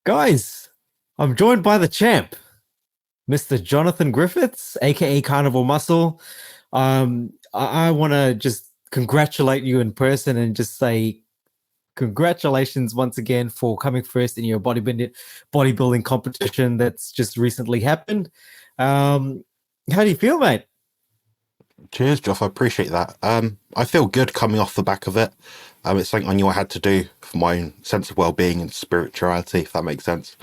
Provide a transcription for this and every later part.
Guys, I'm joined by the champ, Mr. Jonathan Griffiths, aka Carnivore Muscle. I want to just congratulate you in person and just say congratulations once again for coming first in your bodybuilding competition that's just recently happened. Um, how do you feel, mate? Cheers, Joff. I appreciate that. I feel good coming off the back of it. It's something I knew I had to do for my own sense of well-being and spirituality, if that makes sense.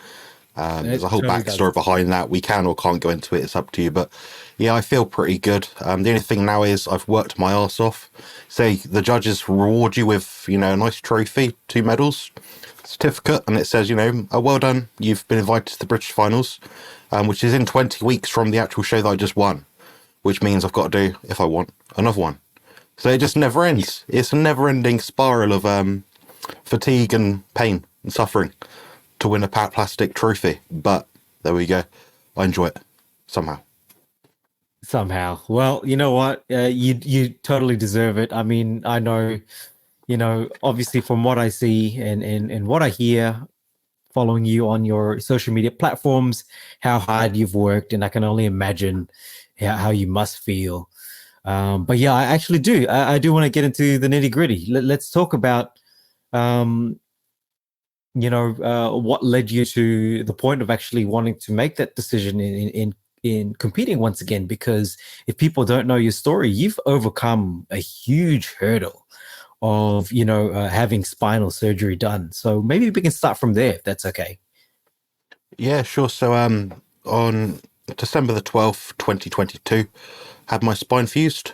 There's a It whole totally backstory does. behind that. We can or can't go into it. It's up to you. But yeah, I feel pretty good. The only thing now is I've worked my arse off. Say the judges reward you with, a nice trophy, two medals, certificate, and it says, oh, well done. You've been invited to the British finals, which is in 20 weeks from the actual show that I just won, which means I've got to do, if I want, another one. So it just never ends. It's a never-ending spiral of fatigue and pain and suffering to win a plastic trophy. But there we go. I enjoy it somehow. Somehow. Well, you know what? You totally deserve it. I mean, I know, obviously from what I see and what I hear following you on your social media platforms, how hard you've worked, and I can only imagine how you must feel. But yeah, I actually do. I do want to get into the nitty gritty. Let's talk about, um, what led you to the point of actually wanting to make that decision in competing once again. Because if people don't know your story, you've overcome a huge hurdle of having spinal surgery done. So maybe we can start from there, if that's okay. Yeah, sure. So on December the 12th, 2022, had my spine fused.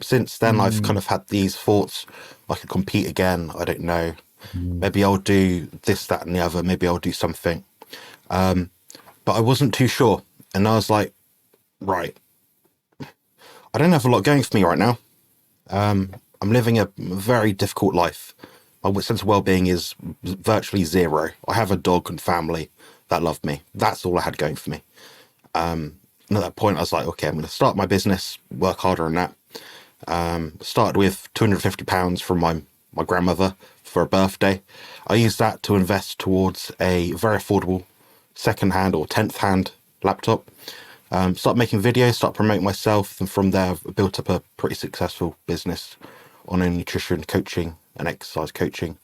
Since then, I've kind Mm, of had these thoughts. I could compete again. I don't know. mm, Maybe I'll do this, that, and the other. Maybe I'll do something. But I wasn't too sure. And I was like, right, I don't have a lot going for me right now. I'm living a very difficult life. My sense of well-being is virtually zero. I have a dog and family that love me. That's all I had going for me. And at that point, I was like, okay, I'm going to start my business, work harder on that. Started with £250 from my grandmother for a birthday. I used that to invest towards a very affordable second-hand or 10th-hand laptop. Start making videos, start promoting myself, and from there I've built up a pretty successful business on nutrition coaching and exercise coaching,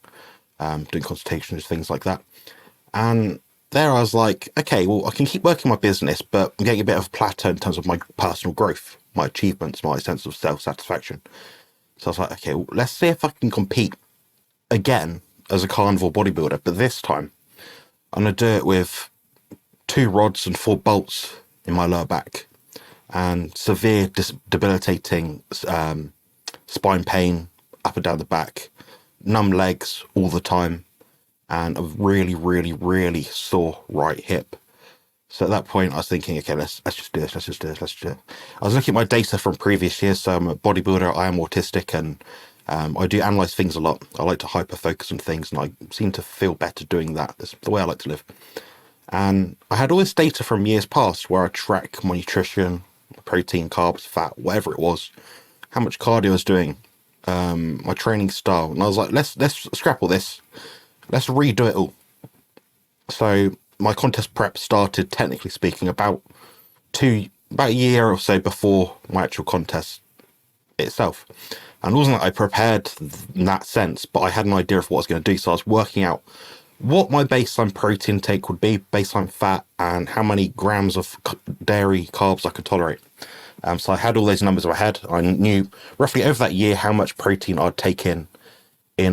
doing consultations, things like that. And there I was like, okay, well, I can keep working my business, but I'm getting a bit of a plateau in terms of my personal growth, my achievements, my sense of self-satisfaction. So I was like, okay, well, let's see if I can compete again as a carnivore bodybuilder, but this time I'm going to do it with two rods and four bolts in my lower back and severe debilitating spine pain up and down the back, numb legs all the time, and a really, really, really sore right hip. So at that point, I was thinking, okay, let's just do this. Let's just do this. Let's do it. I was looking at my data from previous years. So I'm a bodybuilder. I am autistic, and I do analyze things a lot. I like to hyper focus on things, and I seem to feel better doing that. That's the way I like to live. And I had all this data from years past where I track my nutrition, protein, carbs, fat, whatever it was, how much cardio I was doing, my training style, and I was like, let's scrap all this. Let's redo it all. So my contest prep started, technically speaking, about a year or so before my actual contest itself. And it wasn't that I prepared in that sense, but I had an idea of what I was going to do. So I was working out what my baseline protein intake would be, baseline fat, and how many grams of dairy carbs I could tolerate. So I had all those numbers in my head. I knew roughly over that year how much protein I'd take in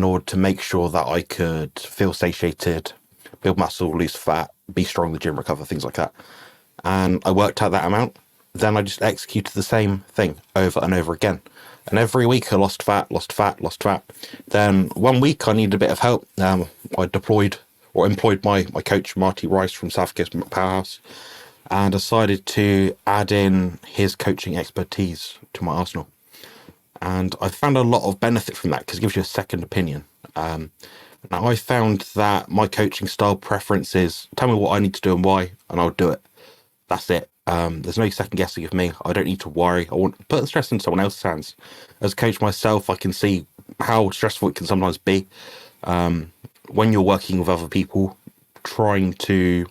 order to make sure that I could feel satiated, build muscle, lose fat, be strong in the gym, recover, things like that. And I worked out that amount. Then I just executed the same thing over and over again. And every week I lost fat, lost fat, lost fat. Then one week I needed a bit of help. I deployed or employed my coach, Marty Rice from South Coast Powerhouse, and decided to add in his coaching expertise to my arsenal. And I found a lot of benefit from that because it gives you a second opinion. Now I found that my coaching style preference is tell me what I need to do and why, and I'll do it. That's it. There's no second guessing of me. I don't need to worry. I want to put the stress in someone else's hands. As a coach myself, I can see how stressful it can sometimes be when you're working with other people, trying to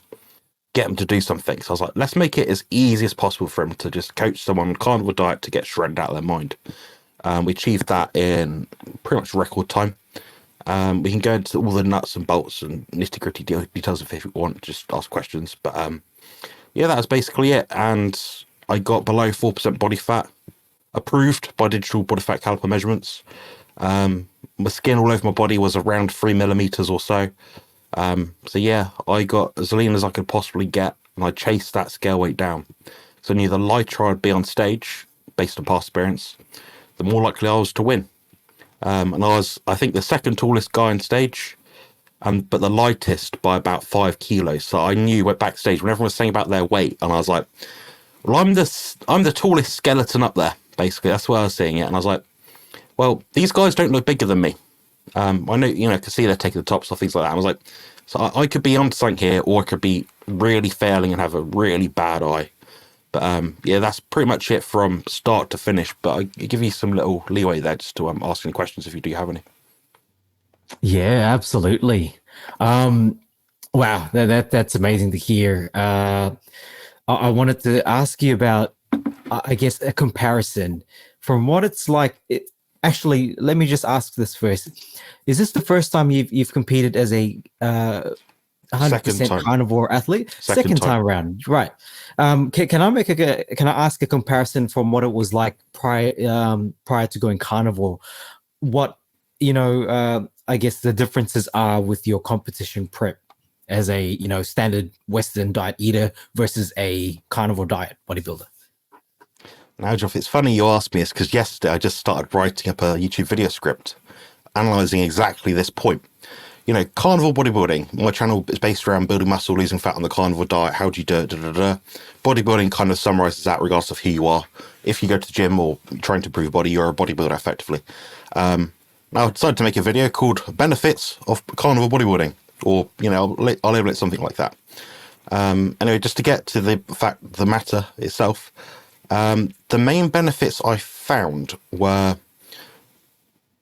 get him to do something. So I was like, let's make it as easy as possible for him to just coach someone on carnivore diet to get shredded out of their mind. We achieved that in pretty much record time. We can go into all the nuts and bolts and nitty gritty details if you want, just ask questions. But yeah, that was basically it. And I got below 4% body fat, approved by digital body fat caliper measurements. My skin all over my body was around 3 millimeters or so. So yeah, I got as lean as I could possibly get, and I chased that scale weight down. So I knew the lighter I'd be on stage, based on past experience, the more likely I was to win. And I was, I think, the second tallest guy on stage, but the lightest by about 5 kilos. So I knew, went backstage when everyone was saying about their weight, and I was like, well, I'm the tallest skeleton up there. Basically, that's where I was seeing it, and I was like, well, these guys don't look bigger than me. I know, could see they're taking the tops off, things like that. I was like, so I could be on something here, or I could be really failing and have a really bad eye. But yeah, that's pretty much it from start to finish. But I give you some little leeway there just to ask any questions if you do have any. Yeah, absolutely. Wow, that's amazing to hear. I wanted to ask you about, I guess, a comparison from what it's like. Actually, let me just ask this first. Is this the first time you've competed as a 100% carnivore athlete? Second time around, right? Can I ask a comparison from what it was like prior to going carnivore? What I guess the differences are with your competition prep as a standard Western diet eater versus a carnivore diet bodybuilder. Now, Joff, it's funny you asked me this because yesterday I just started writing up a YouTube video script analysing exactly this point. Carnivore bodybuilding, my channel is based around building muscle, losing fat on the carnivore diet. How do you do it? Bodybuilding kind of summarises that regardless of who you are. If you go to the gym or trying to improve body, you're a bodybuilder effectively. Now, I decided to make a video called Benefits of Carnivore Bodybuilding, or, I'll label it something like that. Anyway, just to get to the matter itself, the main benefits I found were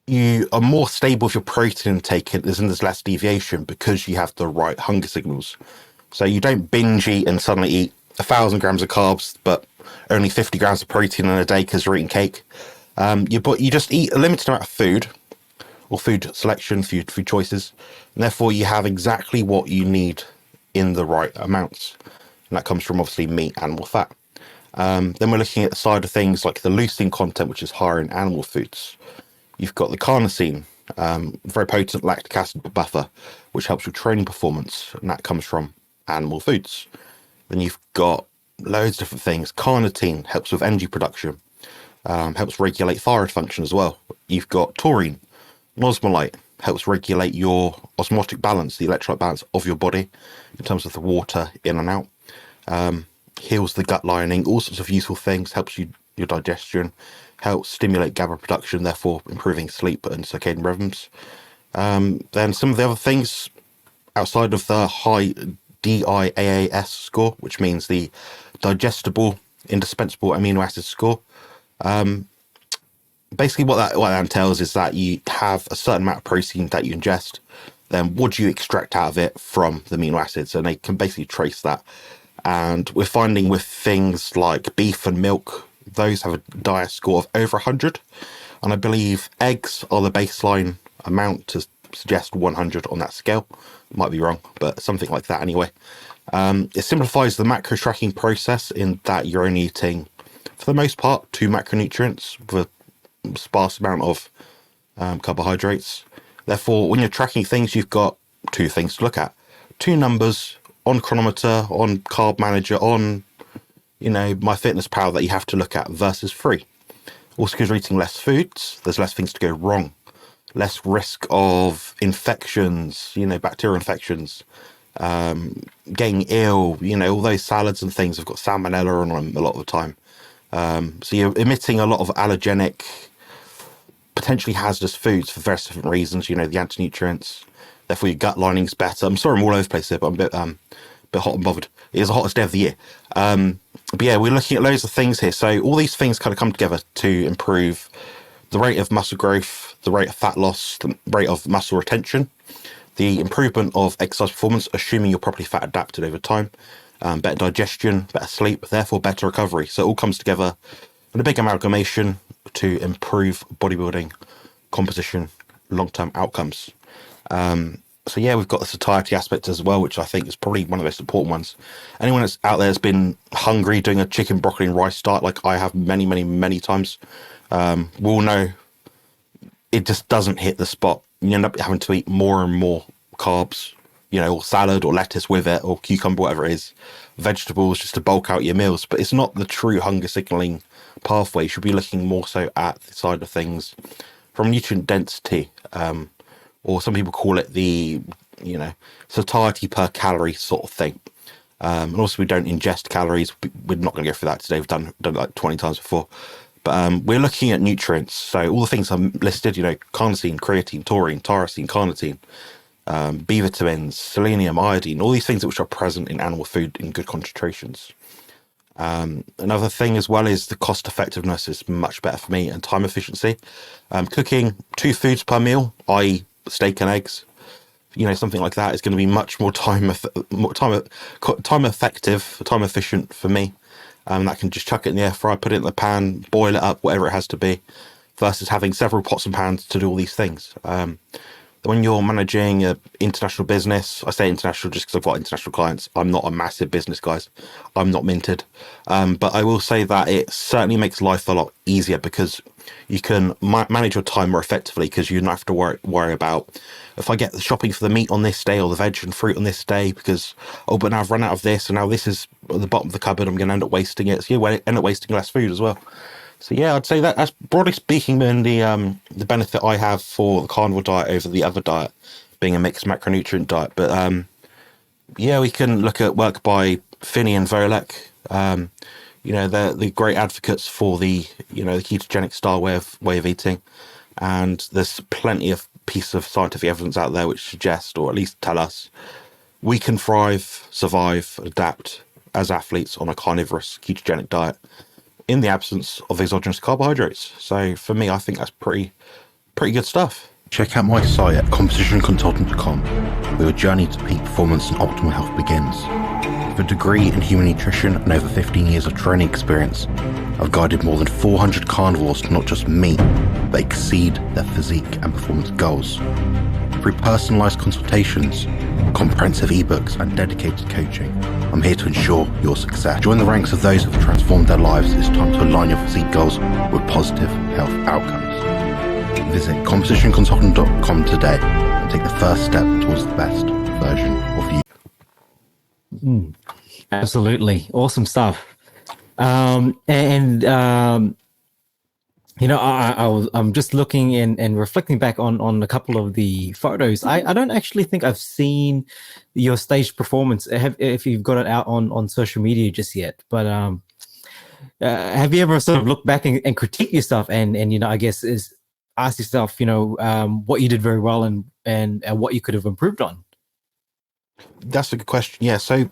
you are more stable with your protein intake, and there's less deviation because you have the right hunger signals. So you don't binge eat and suddenly eat 1,000 grams of carbs, but only 50 grams of protein in a day because you're eating cake. You just eat a limited amount of food, or food selection, food choices, and therefore you have exactly what you need in the right amounts. And that comes from obviously meat, animal fat. Then we're looking at the side of things like the leucine content, which is higher in animal foods. You've got the carnosine, very potent lactic acid buffer, which helps with training performance, and that comes from animal foods. Then you've got loads of different things. Carnitine helps with energy production, helps regulate thyroid function as well. You've got taurine, osmolite, helps regulate your osmotic balance, the electrolyte balance of your body in terms of the water in and out. Heals the gut lining, all sorts of useful things, helps your digestion, helps stimulate GABA production, therefore improving sleep and circadian rhythms. Then some of the other things outside of the high DIAAS score, which means the digestible indispensable amino acid score. Basically what that entails is that you have a certain amount of protein that you ingest, then what do you extract out of it from the amino acids, and they can basically trace that. And we're finding with things like beef and milk, those have a DIAAS score of over 100. And I believe eggs are the baseline amount to suggest 100 on that scale. Might be wrong, but something like that anyway. It simplifies the macro tracking process in that you're only eating, for the most part, 2 macronutrients with a sparse amount of carbohydrates. Therefore, when you're tracking things, you've got 2 things to look at. 2 numbers on Chronometer, on Carb Manager, on MyFitnessPal that you have to look at versus 3. Also, because you're eating less foods, there's less things to go wrong, less risk of infections, bacterial infections, getting ill. All those salads and things have got salmonella on them a lot of the time. So you're emitting a lot of allergenic, potentially hazardous foods for various different reasons. The anti-nutrients. Therefore, your gut lining's better. I'm sorry I'm all over the place here, but I'm a bit hot and bothered. It is the hottest day of the year. But yeah, we're looking at loads of things here. So all these things kind of come together to improve the rate of muscle growth, the rate of fat loss, the rate of muscle retention, the improvement of exercise performance, assuming you're properly fat adapted over time, better digestion, better sleep, therefore better recovery. So it all comes together in a big amalgamation to improve bodybuilding composition, long-term outcomes. So yeah, we've got the satiety aspect as well, which I think is probably one of the most important ones. Anyone that's out there has been hungry doing a chicken, broccoli and rice diet, like I have many times, will know it just doesn't hit the spot. You end up having to eat more and more carbs, or salad or lettuce with it, or cucumber, whatever it is, vegetables, just to bulk out your meals. But it's not the true hunger signaling pathway. You should be looking more so at the side of things from nutrient density, or some people call it the, satiety per calorie sort of thing. And also, we don't ingest calories. We're not going to go through that today. We've done it like 20 times before. But we're looking at nutrients. So all the things I'm listed, carnosine, creatine, taurine, tyrosine, carnitine, B vitamins, selenium, iodine, all these things which are present in animal food in good concentrations. Another thing as well is the cost effectiveness is much better for me, and time efficiency. Cooking 2 foods per meal, i.e. steak and eggs, something like that is going to be much more time effective, time efficient for me. I can just chuck it in the air fryer, put it in the pan, boil it up, whatever it has to be, versus having several pots and pans to do all these things. When you're managing an international business, I say international just because I've got international clients. I'm not a massive business, guys. I'm not minted. But I will say that it certainly makes life a lot easier because you can manage your time more effectively, because you don't have to worry about, if I get the shopping for the meat on this day or the veg and fruit on this day, because, but now I've run out of this and now this is at the bottom of the cupboard, I'm going to end up wasting it. So you end up wasting less food as well. So yeah, I'd say that's broadly speaking been the benefit I have for the carnivore diet over the other diet, being a mixed macronutrient diet. But yeah, we can look at work by Finney and Volek. They're the great advocates for the the ketogenic style way of eating, and there's plenty of pieces of scientific evidence out there which suggest, or at least tell us, we can thrive, survive, adapt as athletes on a carnivorous ketogenic diet in the absence of exogenous carbohydrates. So for me, I think that's pretty good stuff. Check out my site at compositionconsultant.com, where your journey to peak performance and optimal health begins. With a degree in human nutrition and over 15 years of training experience, I've guided more than 400 carnivores to not just meet, but exceed their physique and performance goals. Through personalised consultations, comprehensive ebooks and dedicated coaching, I'm here to ensure your success. Join the ranks of those who have transformed their lives. It's time to align your physique goals with positive health outcomes. Visit compositionconsultant.com today and take the first step towards the best version of you. Absolutely. Awesome stuff. I'm just looking and reflecting back on a couple of the photos. I don't actually think I've seen your staged performance, if you've got it out on social media just yet. But have you ever sort of looked back and critiqued yourself and I guess is ask yourself, what you did very well and what you could have improved on? That's a good question. Yeah. So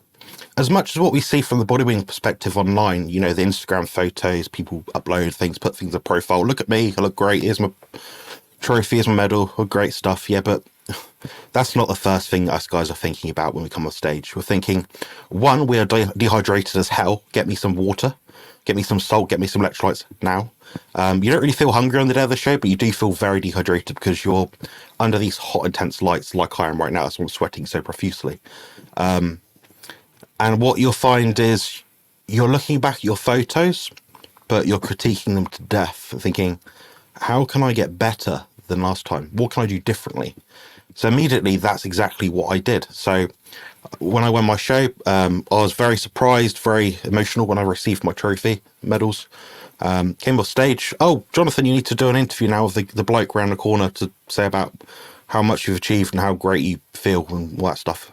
as much as what we see from the bodybuilding perspective online, the Instagram photos, people upload things, put things in profile. Look at me, I look great. Here's my trophy, here's my medal. Oh, great stuff. Yeah, but that's not the first thing us guys are thinking about when we come on stage. We're thinking, one, we are dehydrated as hell. Get me some water, get me some salt, get me some electrolytes now. You don't really feel hungry on the day of the show, but you do feel very dehydrated because you're under these hot, intense lights like I am right now. That's why I'm sweating so profusely. And what you'll find is you're looking back at your photos, but you're critiquing them to death, thinking, how can I get better than last time? What can I do differently? So immediately, that's exactly what I did. So when I won my show, I was very surprised, very emotional when I received my trophy, medals. Came off stage. Oh, Jonathan, you need to do an interview now with the bloke around the corner to say about how much you've achieved and how great you feel and all that stuff.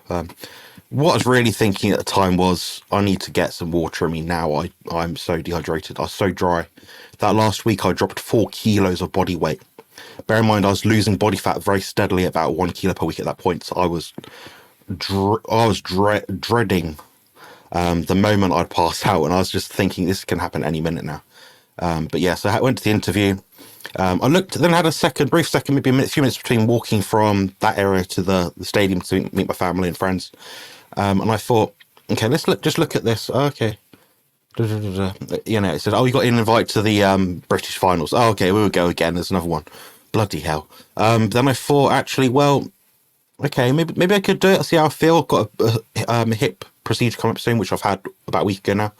What I was really thinking at the time was, I need to get some water in me now. I'm so dehydrated. I was so dry. That last week, I dropped 4 kilos of body weight. Bear in mind, I was losing body fat very steadily, about 1 kilo per week at that point. So I was dreading the moment I'd pass out. And I was just thinking, this can happen any minute now. But yeah, so I went to the interview. I looked, then had a brief second, maybe a few minutes between walking from that area to the stadium to meet my family and friends. And I thought, okay, just look at this. Oh, okay. You know, it said, oh, you got an invite to the British finals. Oh, okay, we will go again. There's another one. Bloody hell. Then I thought, actually, well, okay, maybe I could do it. See how I feel. I've got a hip procedure coming up soon, which I've had about a week ago now.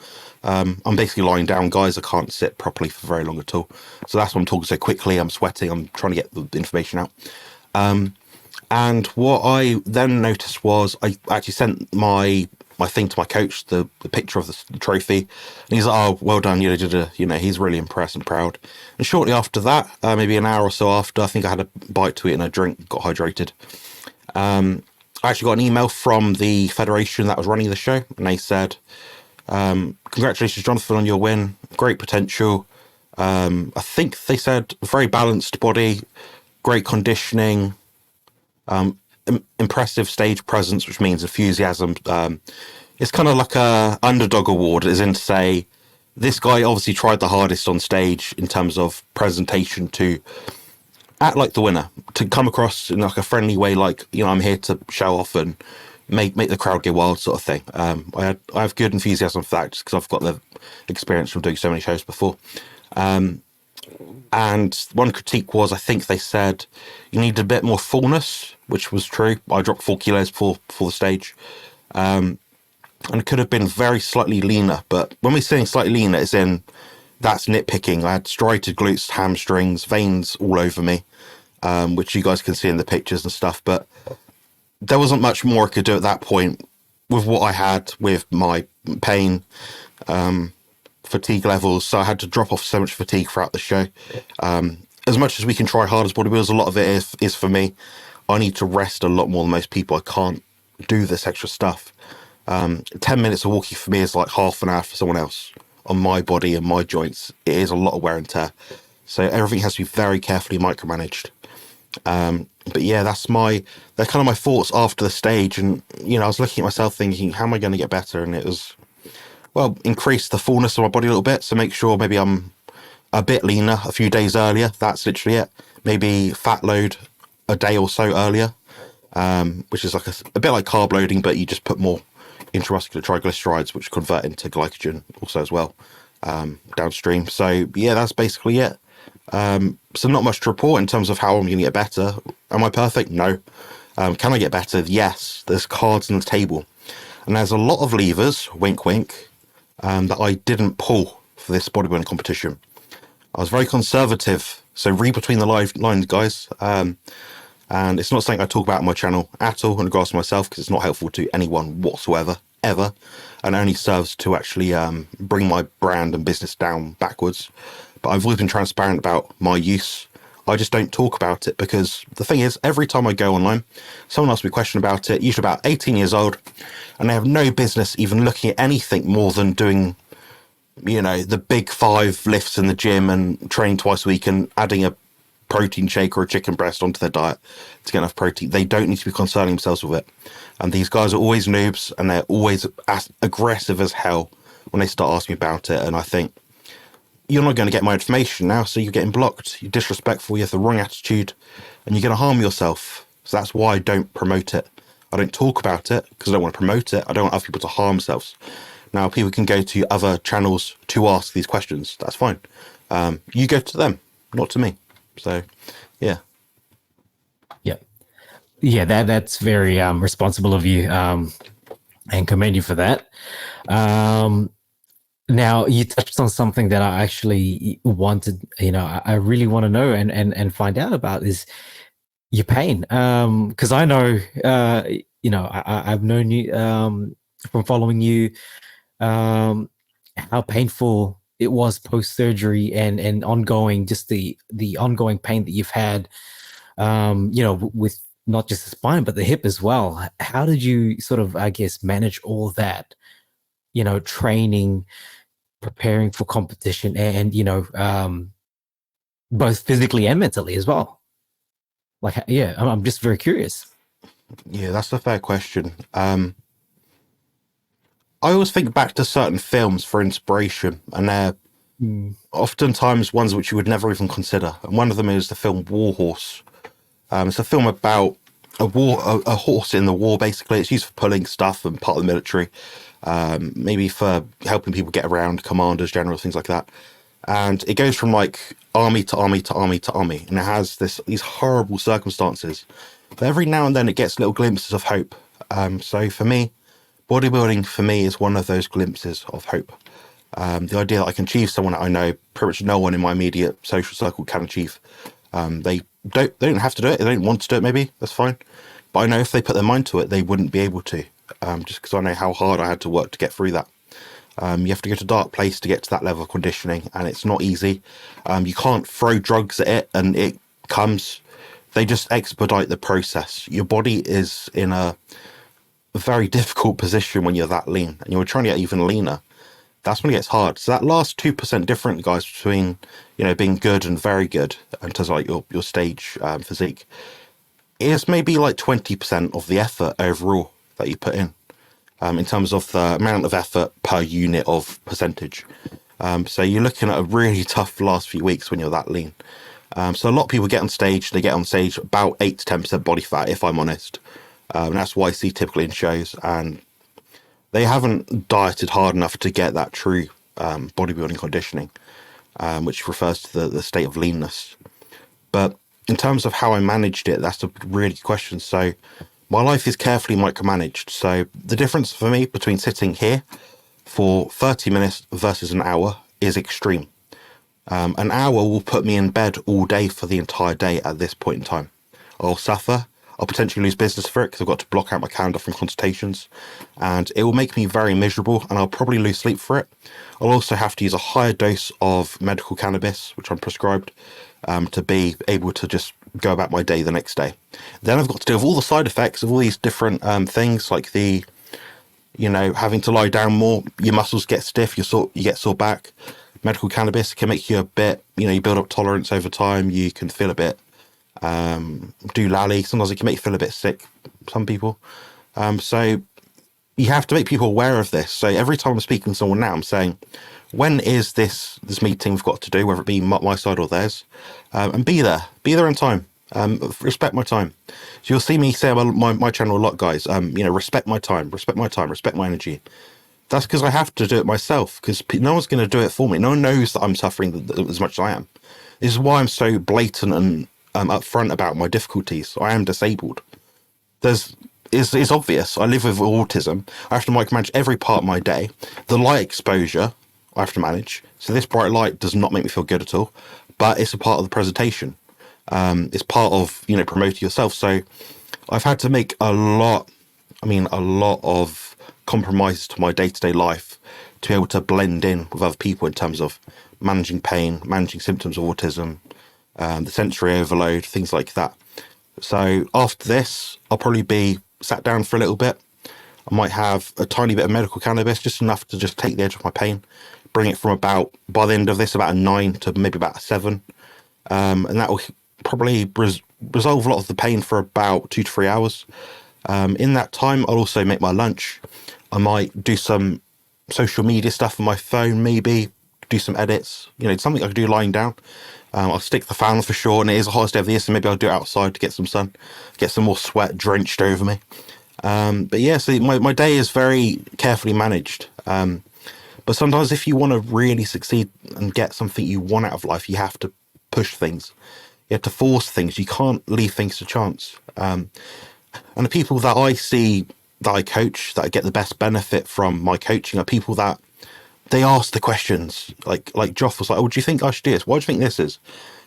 I'm basically lying down, guys. I can't sit properly for very long at all. So that's why I'm talking so quickly. I'm sweating. I'm trying to get the information out. And what I then noticed was I actually sent my thing to my coach, the picture of the trophy. And he's like, oh, well done. You know, he's really impressed and proud. And shortly after that, maybe an hour or so after, I think I had a bite to eat and a drink, got hydrated. I actually got an email from the federation that was running the show, and they said, congratulations, Jonathan, on your win. Great potential. I think they said very balanced body, great conditioning, impressive stage presence, which means enthusiasm. It's kind of like a underdog award, as in to say, this guy obviously tried the hardest on stage in terms of presentation to act like the winner, to come across in like a friendly way, like, you know, I'm here to show off and make the crowd go wild, sort of thing. I have good enthusiasm for that, just because I've got the experience from doing so many shows before. And one critique was, I think they said you need a bit more fullness, which was true. I dropped 4 kilos for the stage. And it could have been very slightly leaner, but when we're saying slightly leaner, it's in, that's nitpicking. I had striated glutes, hamstrings, veins all over me, which you guys can see in the pictures and stuff. But there wasn't much more I could do at that point with what I had, with my pain, fatigue levels. So I had to drop off so much fatigue throughout the show. As much as we can try hard as bodybuilders, a lot of it is for me. I need to rest a lot more than most people. I can't do this extra stuff. 10 minutes of walking for me is like half an hour for someone else. On my body and my joints, it is a lot of wear and tear. So everything has to be very carefully micromanaged. But yeah, they're kind of my thoughts after the stage. And, you know, I was looking at myself thinking, how am I going to get better? And it was, well, increase the fullness of my body a little bit. So make sure maybe I'm a bit leaner a few days earlier. That's literally it. Maybe fat load a day or so earlier, which is like a bit like carb loading, but you just put more intramuscular triglycerides, which convert into glycogen also as well, downstream. So yeah, that's basically it. So not much to report in terms of how I'm going to get better. Am I perfect? No. Can I get better? Yes. There's cards on the table. And there's a lot of levers, wink, wink, that I didn't pull for this bodybuilding competition. I was very conservative. So read between the lines, guys. And it's not something I talk about on my channel at all in regards to myself, because it's not helpful to anyone whatsoever, ever. And only serves to actually bring my brand and business down backwards. But I've always been transparent about my use. I just don't talk about it, because the thing is, every time I go online, someone asks me a question about it, usually about 18 years old, and they have no business even looking at anything more than doing, you know, the big 5 lifts in the gym and training twice a week and adding a protein shake or a chicken breast onto their diet to get enough protein. They don't need to be concerning themselves with it. And these guys are always noobs, and they're always aggressive as hell when they start asking me about it. And I think, you're not going to get my information now, so you're getting blocked. You're disrespectful, you have the wrong attitude, and you're going to harm yourself. So that's why I don't promote it. I don't talk about it because I don't want to promote it. I don't want other people to harm themselves. Now, people can go to other channels to ask these questions. That's fine. You go to them, not to me. So, yeah. Yeah. Yeah, that's very responsible of you, and commend you for that. Now, you touched on something that I actually wanted, I really want to know and find out about, is your pain. Because I know, I've known you from following you, how painful it was post-surgery and ongoing, just the ongoing pain that you've had, with not just the spine, but the hip as well. How did you sort of, I guess, manage all that, training, preparing for competition, and both physically and mentally as well? Like, yeah, I'm just very curious. Yeah, that's a fair question. I always think back to certain films for inspiration, and they're oftentimes ones which you would never even consider. And one of them is the film War Horse. It's a film about a horse in the war. Basically, it's used for pulling stuff and part of the military, maybe for helping people get around, commanders, generals, things like that. And it goes from like army to army to army to army, and it has these horrible circumstances. But every now and then, it gets little glimpses of hope. So for me, bodybuilding for me is one of those glimpses of hope. The idea that I can achieve someone that I know pretty much no one in my immediate social circle can achieve. They don't have to do it. They don't want to do it. Maybe that's fine. But I know if they put their mind to it, they wouldn't be able to. Just because I know how hard I had to work to get through that. You have to go to a dark place to get to that level of conditioning, and it's not easy. You can't throw drugs at it and it comes. They just expedite the process. Your body is in a very difficult position when you're that lean, and you're trying to get even leaner. That's when it gets hard. So that last 2% difference, guys, between being good and very good in terms of like your stage physique, is maybe like 20% of the effort overall that you put in terms of the amount of effort per unit of percentage. So you're looking at a really tough last few weeks when you're that lean. So a lot of people get on stage, they get on stage about 8 to 10% body fat, if I'm honest. And that's what I see typically in shows. And they haven't dieted hard enough to get that true bodybuilding conditioning, which refers to the state of leanness. But in terms of how I managed it, that's a really good question. So my life is carefully micromanaged. So the difference for me between sitting here for 30 minutes versus an hour is extreme. An hour will put me in bed all day for the entire day at this point in time. I'll suffer. I'll potentially lose business for it because I've got to block out my calendar from consultations, and it will make me very miserable, and I'll probably lose sleep for it. I'll also have to use a higher dose of medical cannabis, which I'm prescribed, to be able to just go about my day the next day. Then I've got to deal with all the side effects of all these different things, like having to lie down more, your muscles get stiff, you get sore back. Medical cannabis can make you a bit, you build up tolerance over time. You can feel a bit doolally. Sometimes it can make you feel a bit sick, some people. So you have to make people aware of this. So every time I'm speaking to someone now, I'm saying, when is this meeting we've got to do, whether it be my side or theirs, and be there in time. Respect my time. So you'll see me say on my channel a lot, guys, respect my time, respect my energy. That's because I have to do it myself, because no one's going to do it for me. No one knows that I'm suffering as much as I am. This is why I'm so blatant and upfront about my difficulties. I am disabled. It's obvious. I live with autism. I have to micromanage every part of my day. The light exposure I have to manage. So this bright light does not make me feel good at all, but it's a part of the presentation. It's part of promoting yourself. So I've had to make a lot of compromises to my day-to-day life to be able to blend in with other people in terms of managing pain, managing symptoms of autism, the sensory overload, things like that. So after this, I'll probably be sat down for a little bit. I might have a tiny bit of medical cannabis, just enough to just take the edge off my pain, bring it from by the end of this, about a 9 to maybe about a 7. And that will probably resolve a lot of the pain for about 2 to 3 hours. In that time, I'll also make my lunch. I might do some social media stuff on my phone, maybe do some edits, something I can do lying down. I'll stick the fan on for sure, and it is the hottest day of the year, so maybe I'll do it outside to get some sun, get some more sweat drenched over me. But yeah, so my day is very carefully managed. But sometimes if you want to really succeed and get something you want out of life, you have to push things. You have to force things. You can't leave things to chance. And the people that I see that I coach, that I get the best benefit from my coaching, are people that they ask the questions. Like Joff was like, "Oh, do you think I should do this? What do you think this is?"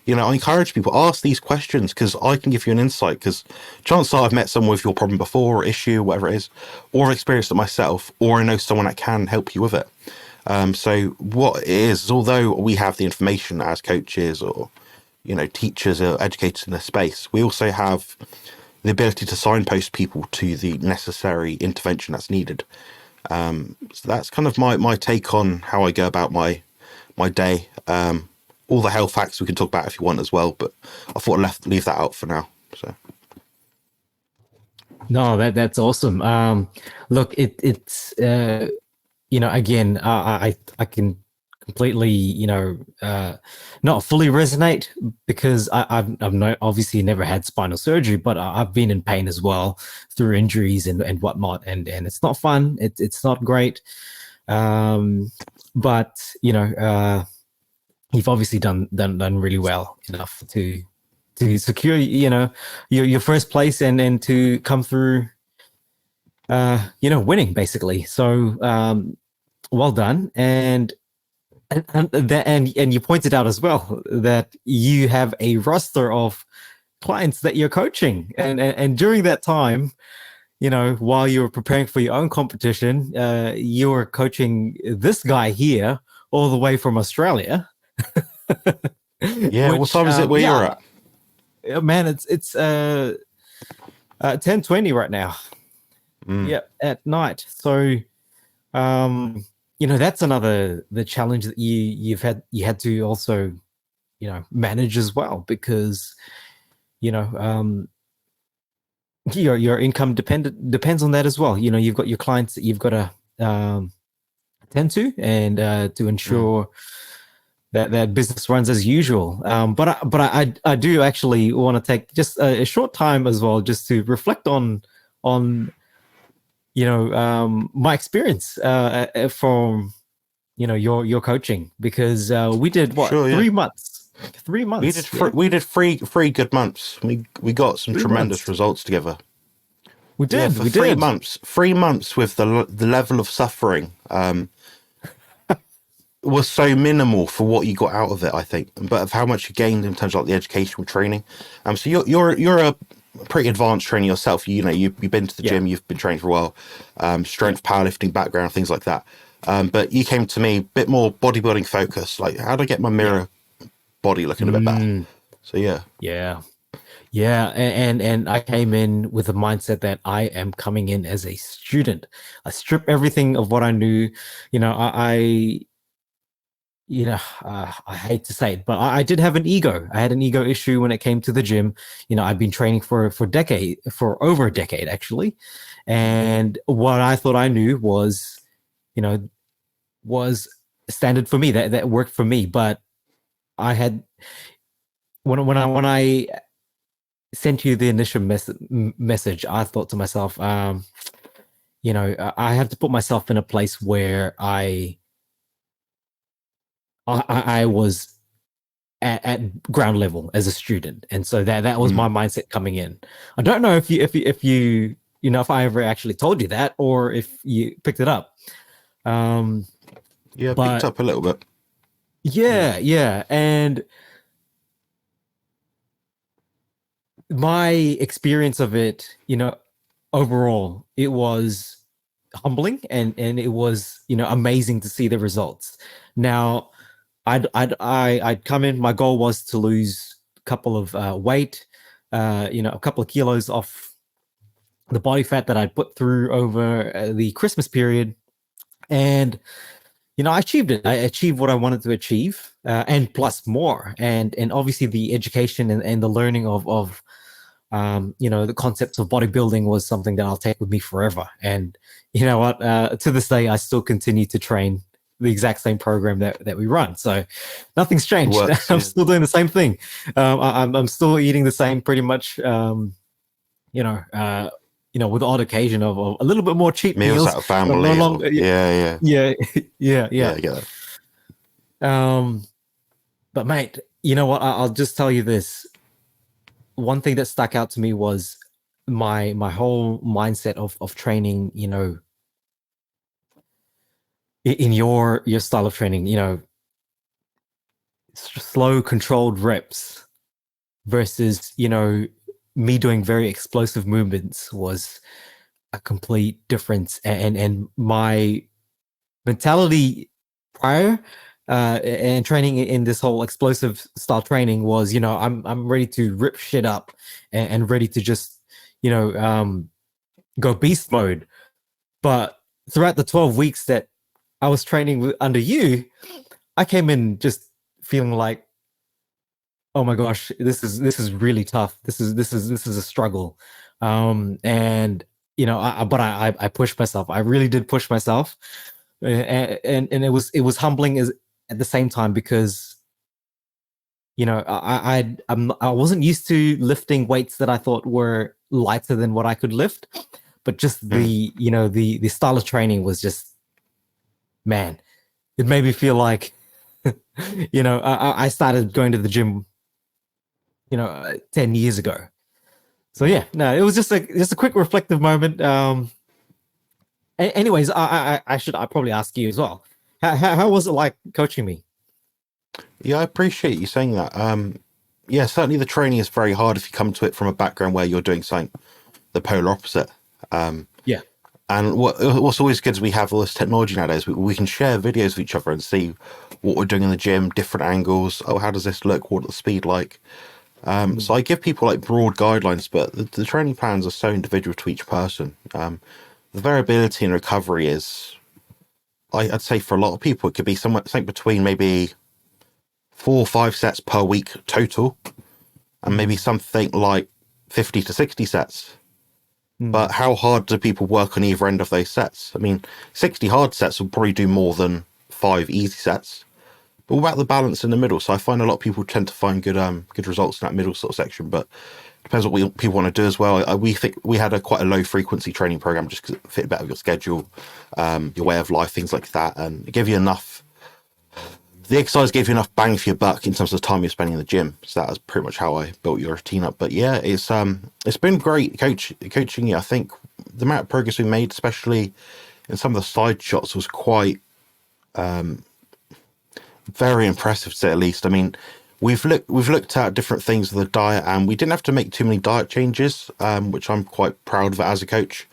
I encourage people, ask these questions, because I can give you an insight, because chances are I've met someone with your problem before, or issue, whatever it is, or I've experienced it myself, or I know someone that can help you with it. So what it is, although we have the information as coaches or, teachers or educators in this space, we also have the ability to signpost people to the necessary intervention that's needed. So that's kind of my take on how I go about my day. All the health facts we can talk about if you want as well, but I thought I'd leave that out for now. So. No, that's awesome. Look, it's again, I can completely, not fully resonate because I've obviously never had spinal surgery, but I've been in pain as well through injuries and whatnot, and it's not fun. It's not great. But you've obviously done really well enough to secure, your first place and to come through, winning basically. So well done. And you pointed out as well that you have a roster of clients that you're coaching, and during that time, while you were preparing for your own competition, you were coaching this guy here all the way from Australia. Yeah. What time is it where you're at? Man, it's 10:20 right now. Yeah, at night. So that's the challenge that you had to also manage as well, because your income depends on that as well. You've got your clients that you've got to attend to, and to ensure that business runs as usual. But I do actually want to take just a short time as well, just to reflect on my experience from your coaching, because we did what, Sure, yeah. 3 months. 3 months. We did three good months. We got some tremendous results together. We did. Yeah, for 3 months. 3 months with the level of suffering was so minimal for what you got out of it, I think, but of how much you gained in terms of like the educational training. So you're a pretty advanced trainer yourself. You've been to the gym, you've been training for a while, strength, powerlifting background, things like that. But you came to me a bit more bodybuilding focused, like how do I get my mirror body looking a bit better? So yeah, and I came in with a mindset that I am coming in as a student. I strip everything of what I knew. I hate to say it, but I did have an ego. I had an ego issue when it came to the gym. I've been training for over a decade actually, and what I thought I knew was standard for me, that worked for me. But I had when I sent you the initial message, I thought to myself, I have to put myself in a place where I was at ground level as a student, and so that was my mindset coming in. I don't know if if I ever actually told you that, or if you picked it up. Yeah, picked up a little bit. Yeah, and my experience of it, overall, it was humbling, and it was amazing to see the results. Now, I'd come in. My goal was to lose a couple of weight, a couple of kilos off the body fat that I'd put through over the Christmas period, and I achieved it. I achieved what I wanted to achieve, and plus more. And obviously the education and the learning of the concepts of bodybuilding was something that I'll take with me forever. And you know what? To this day, I still continue to train the exact same program that we run. So nothing's changed. I'm still doing the same thing. I'm still eating the same, pretty much. With the odd occasion of a little bit more cheap meals out of family. No longer, yeah. I get it. But mate, you know what? I'll just tell you this. One thing that stuck out to me was my whole mindset of training. In your style of training, slow, controlled reps versus me doing very explosive movements was a complete difference. And my mentality prior and training in this whole explosive style training was, I'm ready to rip shit up and ready to just, go beast mode. But throughout the 12 weeks that I was training under you, I came in just feeling like, oh my gosh, this is really tough. This is a struggle. And I pushed myself. I really did push myself. And it was humbling at the same time, because I wasn't used to lifting weights that I thought were lighter than what I could lift, but just Mm. the style of training was just, man, it made me feel like I started going to the gym 10 years ago. So yeah, no, it was just a quick reflective moment. Anyways, I probably ask you as well. How was it like coaching me? Yeah, I appreciate you saying that. Yeah, certainly the training is very hard if you come to it from a background where you're doing something the polar opposite. Yeah. And what's always good is we have all this technology nowadays. We can share videos of each other and see what we're doing in the gym, different angles. Oh, how does this look? What the speed like? So I give people like broad guidelines, but the training plans are so individual to each person. The variability in recovery is, I'd say for a lot of people, it could be something between maybe 4 or 5 sets per week total, and maybe something like 50 to 60 sets. But how hard do people work on either end of those sets? I mean, 60 hard sets will probably do more than 5 easy sets. But what about the balance in the middle? So I find a lot of people tend to find good results in that middle sort of section, but depends what people want to do as well. We think we had quite a low frequency training program just because it fit better with your schedule, your way of life, things like that, and it gave you enough. The exercise gave you enough bang for your buck in terms of the time you're spending in the gym. So that was pretty much how I built your routine up. But yeah, it's been great coaching you. I think the amount of progress we made, especially in some of the side shots, was quite very impressive to say the least. I mean, we've looked at different things with the diet, and we didn't have to make too many diet changes, which I'm quite proud of as a coach.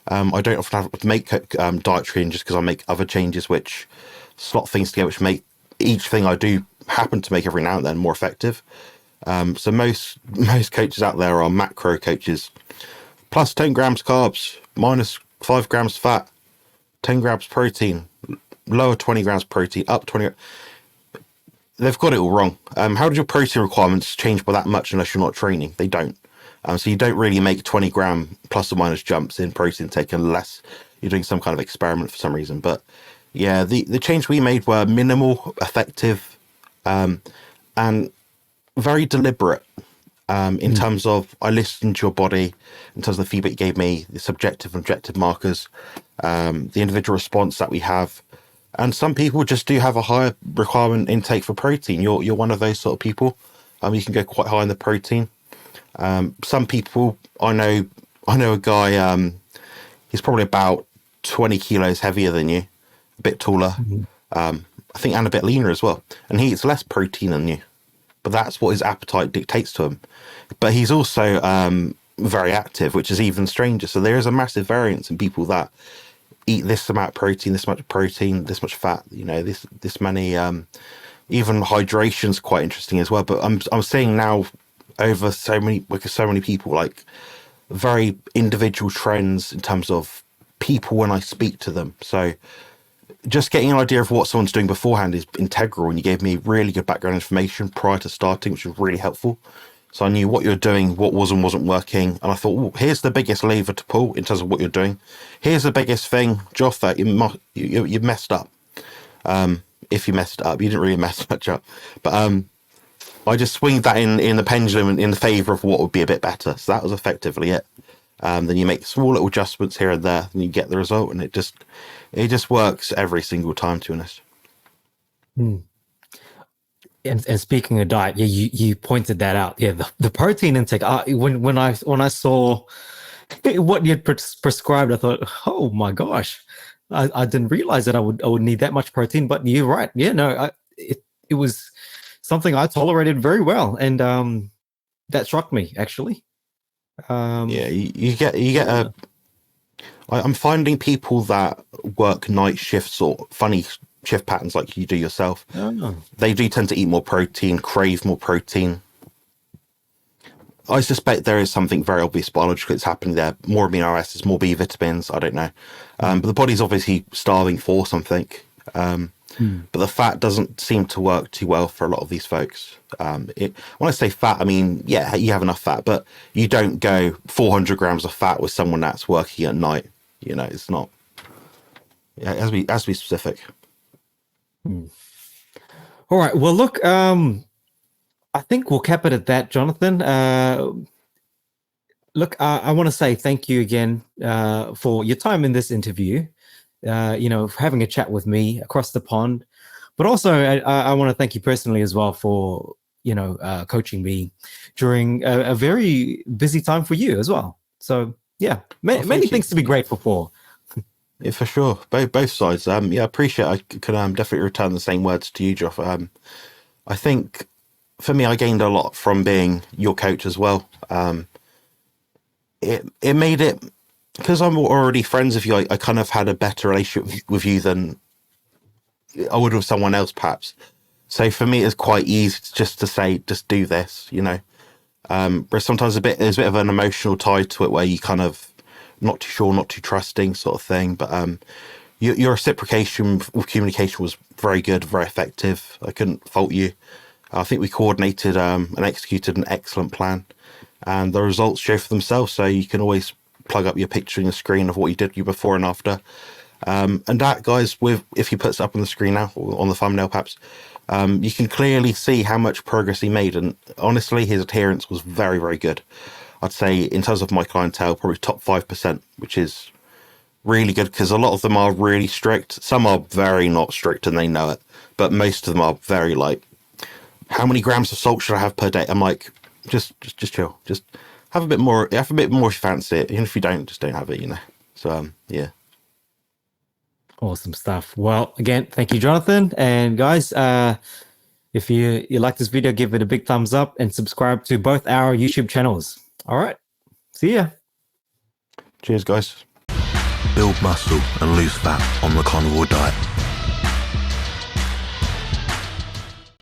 I don't often have to make diet changes because I make other changes which slot things together, which make each thing I do happen to make every now and then more effective. So most coaches out there are macro coaches, plus 10 grams carbs, minus 5 grams fat, 10 grams protein, lower 20 grams protein, up 20. They've got it all wrong. How do your protein requirements change by that much unless you're not training? They don't. So you don't really make 20 gram plus or minus jumps in protein intake unless you're doing some kind of experiment for some reason. But yeah, the change we made were minimal, effective, and very deliberate. In terms of, I listened to your body, in terms of the feedback you gave me, the subjective and objective markers, the individual response that we have. And some people just do have a higher requirement intake for protein. You're one of those sort of people. You can go quite high in the protein. Some people, I know a guy, he's probably about 20 kilos heavier than you, a bit taller, I think, and a bit leaner as well. And he eats less protein than you, but that's what his appetite dictates to him. But he's also very active, which is even stranger. So there is a massive variance in people that eat this amount of protein, this much protein, this much fat, this many, even hydration's quite interesting as well. But I'm seeing now over so many people, like very individual trends in terms of people when I speak to them. So just getting an idea of what someone's doing beforehand is integral, and you gave me really good background information prior to starting, which was really helpful. So I knew what you're doing, what was and wasn't working, and I thought, here's the biggest lever to pull in terms of what you're doing. Here's the biggest thing, Joff, that you messed up. If you messed it up, you didn't really mess much up, but I just swinged that in the pendulum in the favour of what would be a bit better. So that was effectively it. Then you make small little adjustments here and there, and you get the result, and it just works every single time, to be honest. And speaking of diet, yeah, you pointed that out. Yeah, the protein intake. When I saw what you had prescribed, I thought, oh my gosh, I didn't realize that I would need that much protein. But you're right. Yeah, no, it was something I tolerated very well, and that shocked me actually. Yeah, you get a. I'm finding people that work night shifts or funny shift patterns like you do yourself. Oh. They do tend to eat more protein, crave more protein. I suspect there is something very obvious biologically that's happening there. More amino acids, more B vitamins. I don't know, but the body's obviously starving for something. But the fat doesn't seem to work too well for a lot of these folks. When I say fat, I mean, yeah, you have enough fat, but you don't go 400 grams of fat with someone that's working at night. It's not. Yeah, it has to be specific. All right. Well, look, I think we'll cap it at that, Jonathan. Look, I want to say thank you again for your time in this interview. For having a chat with me across the pond, but also I want to thank you personally as well for coaching me during a very busy time for you as well. So yeah, many things to be grateful for. Yeah, for sure. Both sides. I appreciate. I can definitely return the same words to you, Joff. I think for me, I gained a lot from being your coach as well. It made it, because I'm already friends with you. I kind of had a better relationship with you than I would with someone else, perhaps. So for me, it's quite easy just to say, just do this, But sometimes there's a bit of an emotional tie to it where you kind of not too sure, not too trusting sort of thing. But your reciprocation with communication was very good, very effective. I couldn't fault you. I think we coordinated and executed an excellent plan, and the results show for themselves. So you can always plug up your picture on your screen of what you did before and after. And that, guys, if you put it up on the screen now, or on the thumbnail perhaps, you can clearly see how much progress he made. And honestly, his adherence was very, very good. I'd say in terms of my clientele, probably top 5%, which is really good, because a lot of them are really strict. Some are very not strict and they know it, but most of them are very like, how many grams of salt should I have per day? I'm like, just chill. Just have a bit more. Have a bit more if you fancy it. Even if you don't, just don't have it. So yeah. Awesome stuff. Well, again, thank you, Jonathan. And guys, if you like this video, give it a big thumbs up and subscribe to both our YouTube channels. All right. See ya. Cheers, guys. Build muscle and lose fat on the carnivore diet.